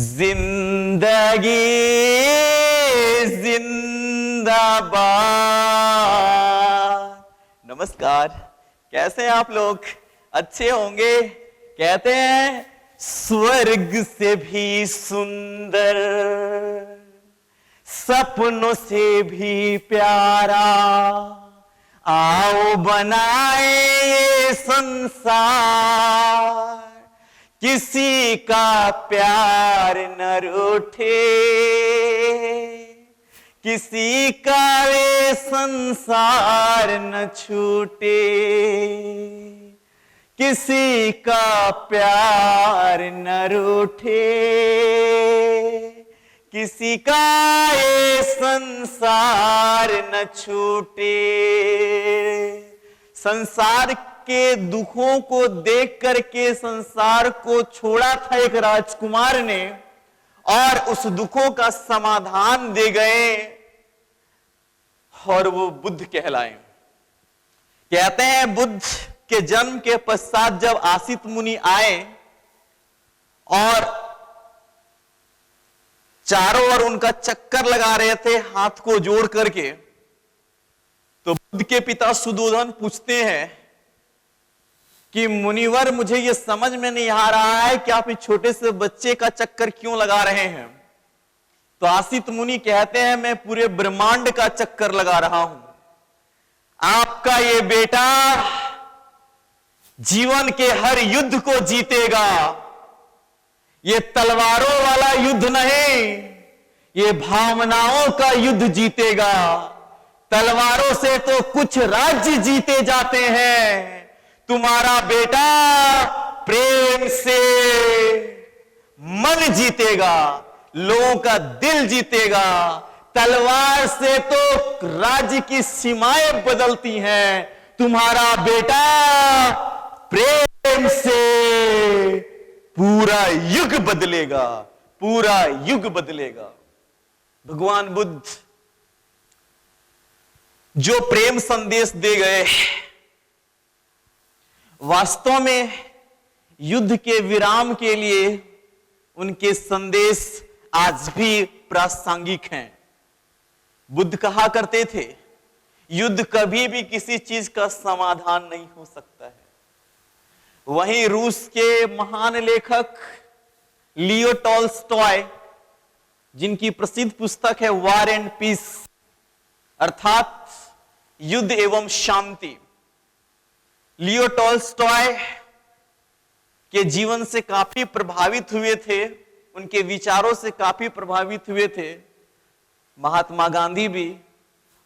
जिंदगी जिंदाबाद। नमस्कार, कैसे हैं आप लोग? अच्छे होंगे। कहते हैं स्वर्ग से भी सुंदर, सपनों से भी प्यारा, आओ बनाए ये संसार, किसी का प्यार न रूठे, किसी का ये संसार न छूटे, किसी का प्यार न रूठे, किसी का ये संसार न छूटे। संसार के दुखों को देख करके संसार को छोड़ा था एक राजकुमार ने, और उस दुखों का समाधान दे गए, और वो बुद्ध कहलाए। कहते हैं बुद्ध के जन्म के पश्चात जब आसित मुनि आए और चारों ओर उनका चक्कर लगा रहे थे हाथ को जोड़ करके, तो बुद्ध के पिता सुदोधन पूछते हैं कि मुनिवर, मुझे यह समझ में नहीं आ रहा है कि आप इस छोटे से बच्चे का चक्कर क्यों लगा रहे हैं। तो आसित मुनि कहते हैं, मैं पूरे ब्रह्मांड का चक्कर लगा रहा हूं। आपका ये बेटा जीवन के हर युद्ध को जीतेगा। ये तलवारों वाला युद्ध नहीं, ये भावनाओं का युद्ध जीतेगा। तलवारों से तो कुछ राज्य जीते जाते हैं, तुम्हारा बेटा प्रेम से मन जीतेगा, लोगों का दिल जीतेगा। तलवार से तो राज्य की सीमाएं बदलती हैं, तुम्हारा बेटा प्रेम से पूरा युग बदलेगा, पूरा युग बदलेगा। भगवान बुद्ध जो प्रेम संदेश दे गए, वास्तव में युद्ध के विराम के लिए उनके संदेश आज भी प्रासंगिक हैं। बुद्ध कहा करते थे, युद्ध कभी भी किसी चीज का समाधान नहीं हो सकता है। वहीं रूस के महान लेखक लियो टॉल्स्टॉय, जिनकी प्रसिद्ध पुस्तक है वॉर एंड पीस, अर्थात युद्ध एवं शांति, लियो टॉल्स्टॉय के जीवन से काफी प्रभावित हुए थे, उनके विचारों से काफी प्रभावित हुए थे महात्मा गांधी भी,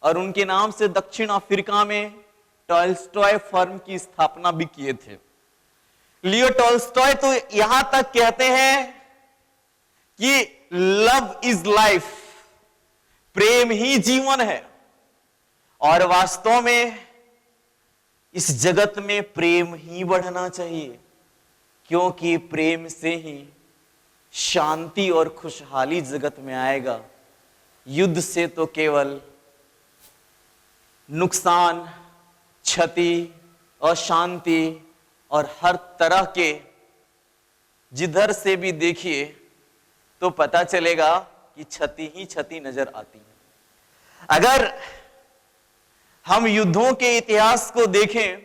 और उनके नाम से दक्षिण अफ्रीका में टॉल्स्टॉय फर्म की स्थापना भी किए थे। लियो टॉल्स्टॉय तो यहां तक कहते हैं कि लव इज लाइफ, प्रेम ही जीवन है। और वास्तव में इस जगत में प्रेम ही बढ़ना चाहिए, क्योंकि प्रेम से ही शांति और खुशहाली जगत में आएगा। युद्ध से तो केवल नुकसान, क्षति, अशांति और हर तरह के, जिधर से भी देखिए तो पता चलेगा कि क्षति ही क्षति नजर आती है। अगर हम युद्धों के इतिहास को देखें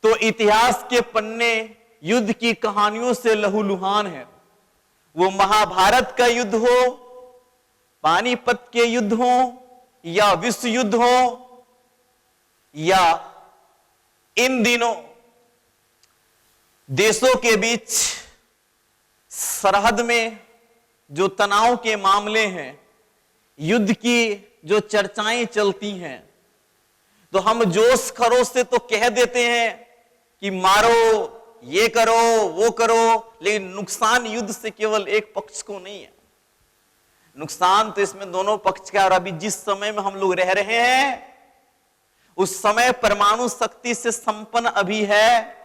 तो इतिहास के पन्ने युद्ध की कहानियों से लहूलुहान है। वो महाभारत का युद्ध हो, पानीपत के युद्ध हो, या विश्व युद्ध हो, या इन दिनों देशों के बीच सरहद में जो तनाव के मामले हैं, युद्ध की जो चर्चाएं चलती हैं, तो हम जोश खरोश से तो कह देते हैं कि मारो, ये करो, वो करो, लेकिन नुकसान युद्ध से केवल एक पक्ष को नहीं है, नुकसान तो इसमें दोनों पक्ष का। और अभी जिस समय में हम लोग रह रहे हैं उस समय परमाणु शक्ति से संपन्न अभी है।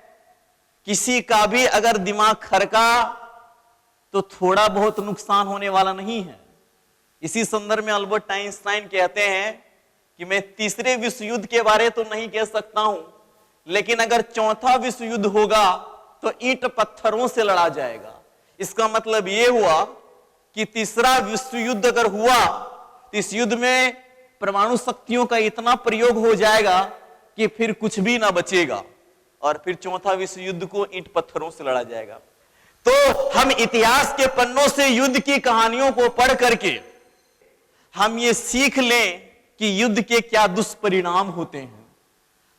किसी का भी अगर दिमाग खरका तो थोड़ा बहुत नुकसान होने वाला नहीं है। इसी संदर्भ में अल्बर्ट आइंस्टाइन कहते हैं कि मैं तीसरे विश्व युद्ध के बारे तो नहीं कह सकता हूं, लेकिन अगर चौथा विश्व युद्ध होगा तो ईंट पत्थरों से लड़ा जाएगा। इसका मतलब यह हुआ कि तीसरा विश्व युद्ध अगर हुआ तो इस युद्ध में परमाणु शक्तियों का इतना प्रयोग हो जाएगा कि फिर कुछ भी ना बचेगा, और फिर चौथा विश्व युद्ध को ईंट पत्थरों से लड़ा जाएगा। तो हम इतिहास के पन्नों से युद्ध की कहानियों को पढ़ करके हम ये सीख लें कि युद्ध के क्या दुष्परिणाम होते हैं,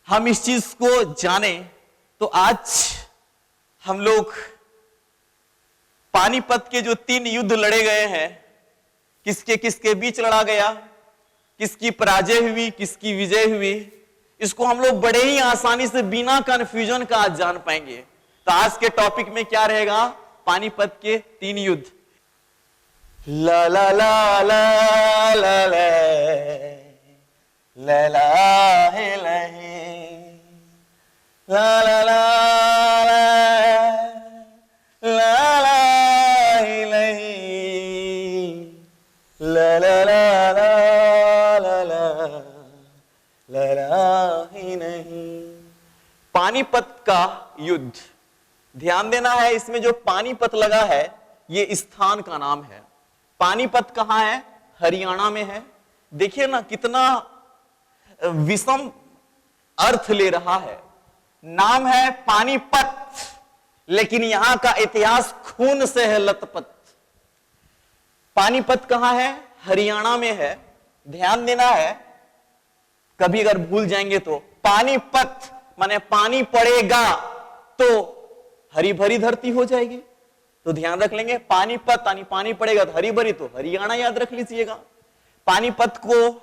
हम इस चीज को जाने। तो आज हम लोग पानीपत के जो 3 युद्ध लड़े गए हैं, किसके किसके बीच लड़ा गया, किसकी पराजय हुई, किसकी विजय हुई, इसको हम लोग बड़े ही आसानी से बिना कंफ्यूजन का आज जान पाएंगे। तो आज के टॉपिक में क्या रहेगा, पानीपत के 3 युद्ध। ला ला ला ला ला ला ला ला हे ला ला ला पानीपत का युद्ध, ध्यान देना है, इसमें जो पानीपत लगा है ये स्थान का नाम है। पानीपत कहां है, हरियाणा में है। देखिए ना कितना विषम अर्थ ले रहा है। नाम है पानीपत, लेकिन यहां का इतिहास खून से है लथपथ। पानीपत कहां है, हरियाणा में है। ध्यान देना है, कभी अगर भूल जाएंगे तो पानीपत माने पानी पड़ेगा तो हरी भरी धरती हो जाएगी, तो ध्यान रख लेंगे। पानीपत यानी पानी पड़ेगा तो हरी भरी, तो हरियाणा याद रख लीजिएगा। पानीपत को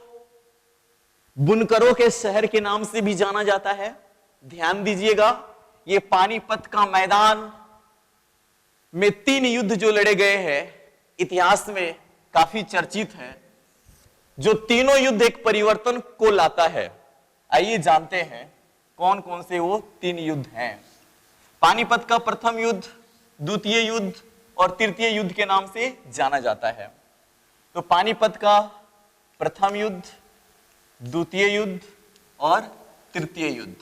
बुनकरों के शहर के नाम से भी जाना जाता है। ध्यान दीजिएगा, ये पानीपत का मैदान में 3 युद्ध जो लड़े गए हैं इतिहास में काफी चर्चित है। जो तीनों युद्ध एक परिवर्तन को लाता है। आइए जानते हैं कौन कौन से वो 3 युद्ध हैं। पानीपत का प्रथम युद्ध, द्वितीय युद्ध और तृतीय युद्ध के नाम से जाना जाता है। तो पानीपत का प्रथम युद्ध, द्वितीय युद्ध और तृतीय युद्ध,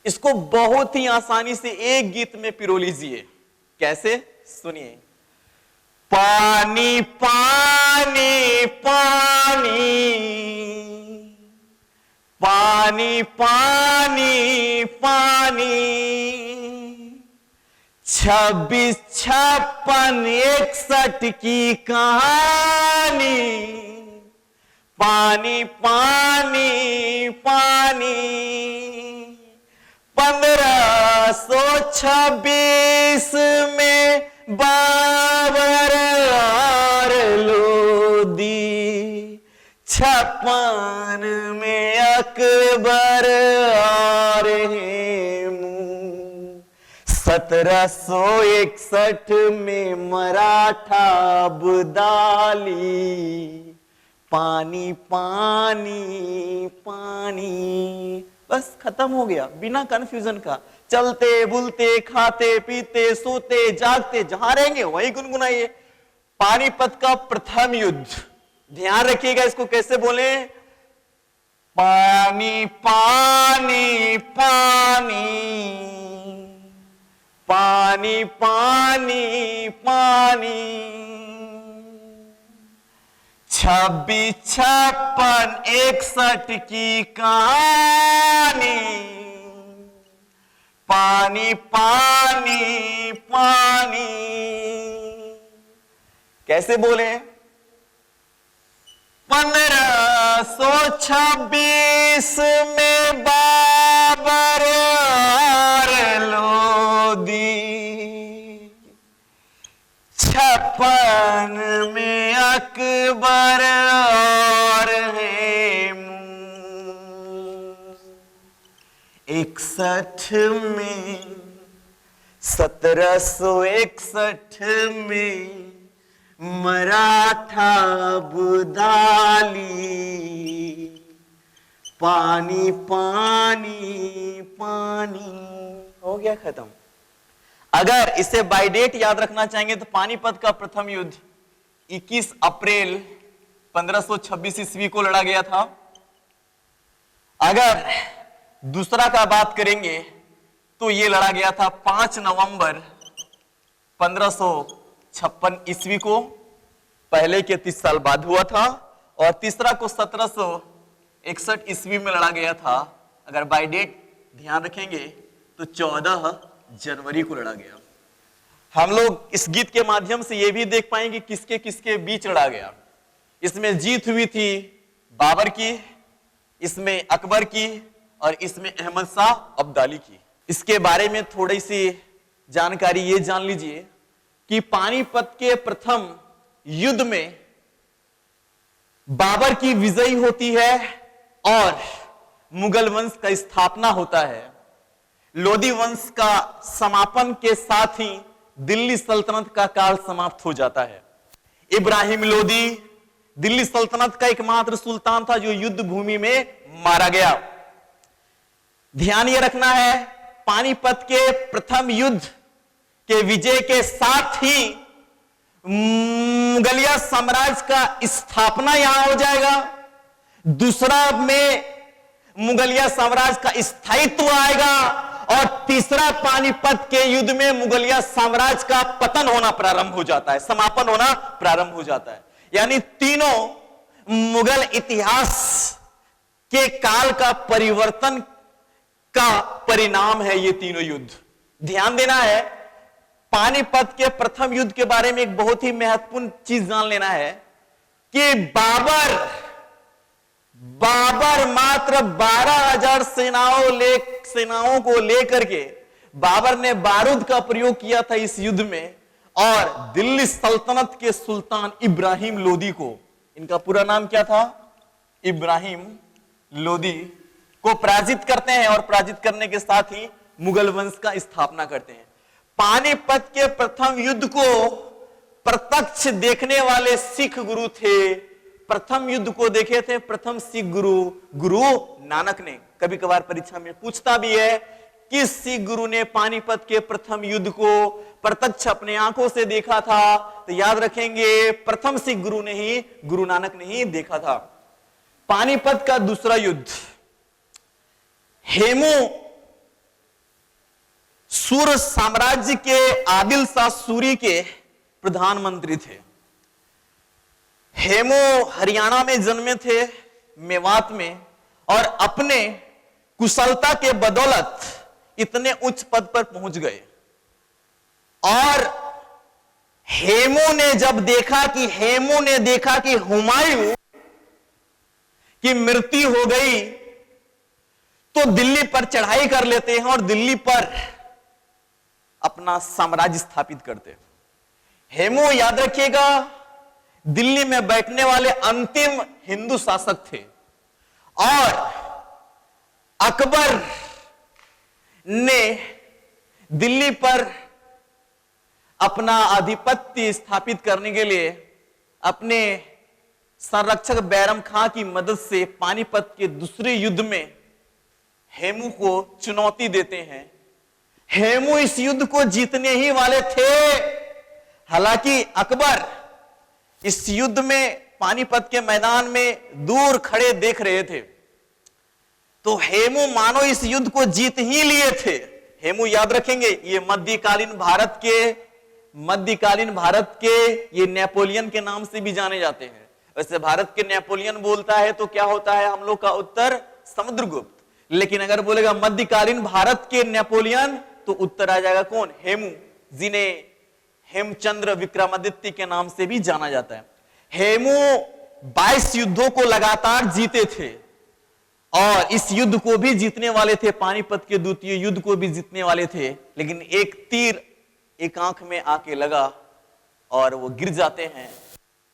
इसको बहुत ही आसानी से एक गीत में पिरो लीजिए। कैसे, सुनिए। पानी पानी पानी पानी पानी पानी 26, 56, 61 की कहानी। पानी पानी पानी 1526 में बाबर और लोदी, 56 में अकबर और हेमू, 1761 में मराठा अब्दाली। पानी पानी पानी, बस खत्म हो गया बिना कंफ्यूजन का। चलते बुलते खाते पीते सोते जागते जहां रहेंगे वही गुनगुनाइए। पानीपत का प्रथम युद्ध, ध्यान रखिएगा इसको कैसे बोले। पानी पानी पानी पानी पानी पानी 26, 56, 61 की कहानी। पानी पानी पानी, कैसे बोले। 1526 में बाबर और लोदी, 56 में अकबर और हेमू, 61 में 1761 में मराठा अब्दाली। पानी पानी पानी, हो गया खत्म। अगर इसे बाय डेट याद रखना चाहेंगे तो पानीपत का प्रथम युद्ध 21 अप्रैल 1526 ईस्वी को लड़ा गया था। अगर दूसरा का बात करेंगे तो यह लड़ा गया था 5 नवंबर 1556 ईस्वी को, पहले के 30 साल बाद हुआ था, और तीसरा को 1761 ईस्वी में लड़ा गया था। अगर बाय डेट ध्यान रखेंगे तो 14 जनवरी को लड़ा गया। हम लोग इस गीत के माध्यम से यह भी देख पाएंगे किसके किसके बीच लड़ा गया। इसमें जीत हुई थी बाबर की, इसमें अकबर की, और इसमें अहमद शाह अब्दाली की। इसके बारे में थोड़ी सी जानकारी ये जान लीजिए कि पानीपत के प्रथम युद्ध में बाबर की विजयी होती है और मुगल वंश का स्थापना होता है। लोधी वंश का समापन के साथ ही दिल्ली सल्तनत का काल समाप्त हो जाता है। इब्राहिम लोधी दिल्ली सल्तनत का एकमात्र सुल्तान था जो युद्ध भूमि में मारा गया। ध्यान यह रखना है, पानीपत के प्रथम युद्ध के विजय के साथ ही मुगलिया साम्राज्य का स्थापना यहां हो जाएगा। दूसरा में मुगलिया साम्राज्य का स्थायित्व आएगा, और तीसरा पानीपत के युद्ध में मुगलिया साम्राज्य का पतन होना प्रारंभ हो जाता है, समापन होना प्रारंभ हो जाता है। यानी तीनों मुगल इतिहास के काल का परिवर्तन का परिणाम है ये तीनों युद्ध। ध्यान देना है, पानीपत के प्रथम युद्ध के बारे में एक बहुत ही महत्वपूर्ण चीज जान लेना है कि बाबर मात्र 12,000 सेनाओं को लेकर के बाबर ने बारूद का प्रयोग किया था इस युद्ध में, और दिल्ली सल्तनत के सुल्तान इब्राहिम लोदी को, इनका पूरा नाम क्या था, इब्राहिम लोदी, को पराजित करते हैं, और पराजित करने के साथ ही मुगल वंश का स्थापना करते हैं। पानीपत के प्रथम युद्ध को प्रत्यक्ष देखने वाले सिख गुरु थे। प्रथम युद्ध को देखे थे प्रथम सिख गुरु नानक ने। कभी कभार परीक्षा में पूछता भी है किस सिख गुरु ने पानीपत के प्रथम युद्ध को प्रत्यक्ष अपने आंखों से देखा था, तो याद रखेंगे प्रथम सिख गुरु ने ही, गुरु नानक ने ही देखा था। पानीपत का दूसरा युद्ध, हेमू सूर साम्राज्य के आदिल शाह सूरी के प्रधानमंत्री थे। हेमू हरियाणा में जन्मे थे, मेवात में, और अपने कुशलता के बदौलत इतने उच्च पद पर पहुंच गए। और हेमू ने देखा कि हुमायूं की मृत्यु हो गई, तो दिल्ली पर चढ़ाई कर लेते हैं और दिल्ली पर अपना साम्राज्य स्थापित करते हैं। हेमू, याद रखिएगा, दिल्ली में बैठने वाले अंतिम हिंदू शासक थे, और अकबर ने दिल्ली पर अपना आधिपत्य स्थापित करने के लिए अपने संरक्षक बैरम खां की मदद से पानीपत के दूसरे युद्ध में हेमू को चुनौती देते हैं। हेमू इस युद्ध को जीतने ही वाले थे। हालांकि अकबर इस युद्ध में पानीपत के मैदान में दूर खड़े देख रहे थे, तो हेमू मानो इस युद्ध को जीत ही लिए थे। हेमू, याद रखेंगे, ये मध्यकालीन भारत के ये नेपोलियन के नाम से भी जाने जाते हैं। वैसे भारत के नेपोलियन बोलता है तो क्या होता है हम लोग का उत्तर समुद्रगुप्त, लेकिन अगर बोलेगा मध्यकालीन भारत के नेपोलियन तो उत्तर आ जाएगा कौन, हेमू, जिन्हें हेमचंद्र विक्रमादित्य के नाम से भी जाना जाता है। हेमू 22 युद्धों को लगातार जीते थे, और इस युद्ध को भी जीतने वाले थे, पानीपत के द्वितीय युद्ध को भी जीतने वाले थे, लेकिन एक तीर एक आंख में आके लगा और वो गिर जाते हैं,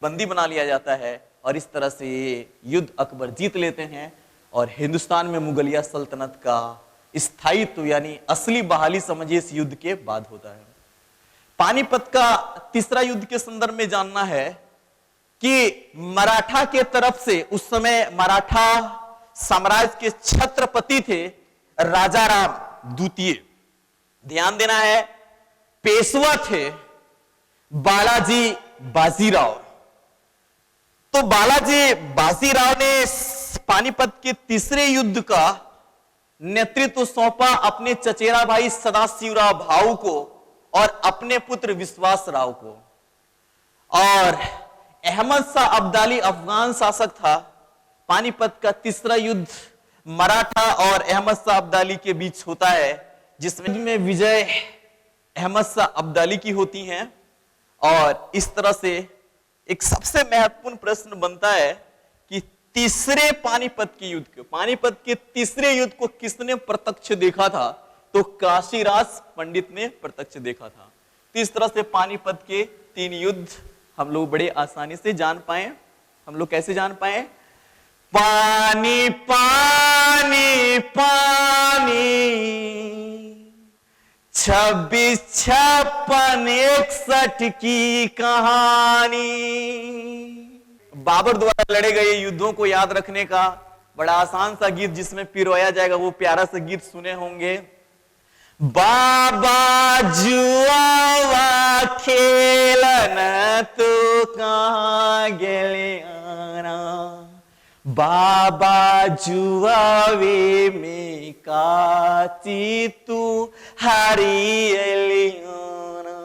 बंदी बना लिया जाता है, और इस तरह से ये युद्ध अकबर जीत लेते हैं, और हिंदुस्तान में मुगलिया सल्तनत का स्थायित्व यानी असली बहाली समझिए इस युद्ध के बाद होता है। पानीपत का तीसरा युद्ध के संदर्भ में जानना है कि मराठा के तरफ से, उस समय मराठा साम्राज्य के छत्रपति थे राजाराम द्वितीय। ध्यान देना है, पेशवा थे बालाजी बाजीराव। तो बालाजी बाजीराव ने पानीपत के तीसरे युद्ध का नेतृत्व सौंपा अपने चचेरा भाई सदाशिवराव भाऊ को, और अपने पुत्र विश्वास राव को। और अहमद शाह अब्दाली अफगान शासक था। पानीपत का तीसरा युद्ध मराठा और अहमद शाह अब्दाली के बीच होता है, जिसमें विजय अहमद शाह अब्दाली की होती हैं। और इस तरह से एक सबसे महत्वपूर्ण प्रश्न बनता है कि तीसरे पानीपत के तीसरे युद्ध को किसने प्रत्यक्ष देखा था? तो काशीराज पंडित ने प्रत्यक्ष देखा था। तो इस तरह से पानीपत के 3 युद्ध हम लोग बड़े आसानी से जान पाए। हम लोग कैसे जान पाए? पानी पानी पानी 2656 की कहानी। बाबर द्वारा लड़े गए युद्धों को याद रखने का बड़ा आसान सा गीत जिसमें पिरोया जाएगा, वो प्यारा सा गीत सुने होंगे। बाबा जुआ खेलन तो कहाँ गेले आना, बाबा जुआवे में काची तू हारी आना।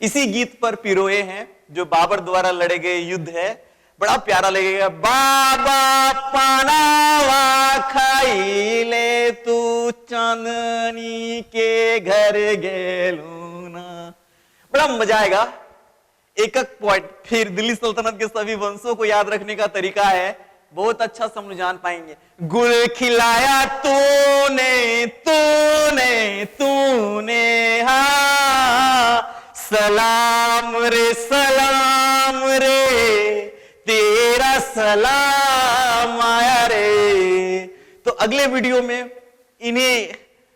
इसी गीत पर पिरोए हैं जो बाबर द्वारा लड़े गए युद्ध है। बड़ा प्यारा लगेगा। बाबा पानावा खाई ले तू चांदनी के घर गेलूना। बड़ा मजा आएगा। एक एक पॉइंट। फिर दिल्ली सल्तनत के सभी वंशों को याद रखने का तरीका है, बहुत अच्छा समझ जान पाएंगे। गुल खिलाया तूने तूने तूने, हाँ सलाम रे तेरा सलाम आया रे। तो अगले वीडियो में इन्हीं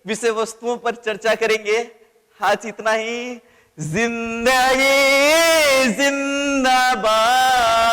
विषय वस्तुओं पर चर्चा करेंगे। आज इतना ही। जिंदगी जिंदाबाद।